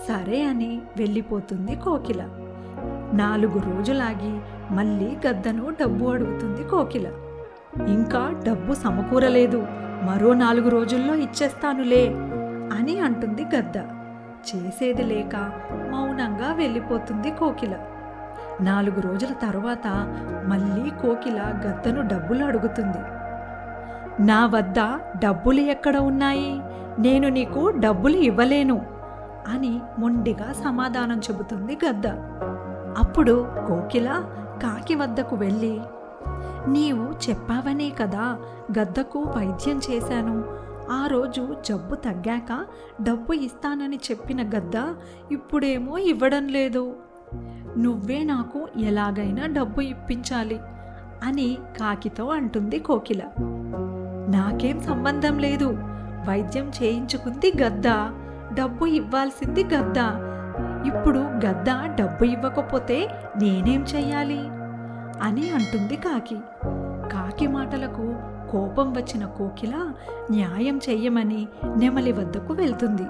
సరే అని వెళ్ళిపోతుంది కోకిల. 4 రోజులాగి మళ్ళీ గద్దను డబ్బు అడుగుతుంది కోకిల. ఇంకా డబ్బు సమకూరలేదు, మరో 4 రోజుల్లో ఇచ్చేస్తానులే అని అంటుంది గద్ద. చేసేది లేక మౌనంగా వెళ్ళిపోతుంది కోకిల. 4 రోజుల తరువాత మళ్ళీ కోకిల గద్దను డబ్బులు అడుగుతుంది. నా వద్ద డబ్బులు ఎక్కడ ఉన్నాయి, నేను నీకు డబ్బులు ఇవ్వలేను అని మొండిగా సమాధానం చెబుతుంది గద్ద. అప్పుడు కోకిల కాకి వద్దకు వెళ్ళి, నీవు చెప్పావనే కదా గద్దకు వైద్యం చేశాను, ఆ రోజు జబ్బు తగ్గాక డబ్బు ఇస్తానని చెప్పిన గద్ద ఇప్పుడేమో ఇవ్వడం లేదు. నువ్వే నాకు ఎలాగైనా డబ్బు ఇప్పించాలి అని కాకితో అంటుంది కోకిల. నాకేం సంబంధం లేదు, వైద్యం చేయించుకుంది గద్ద, డబ్బు ఇవ్వాల్సింది గద్ద. ఇప్పుడు గద్ద డబ్బు ఇవ్వకపోతే నేనేం చెయ్యాలి అని అంటుంది కాకి. కాకి మాటలకు కోపం వచ్చిన కోకిల న్యాయం చెయ్యమని నెమలి వద్దకు వెళ్తుంది.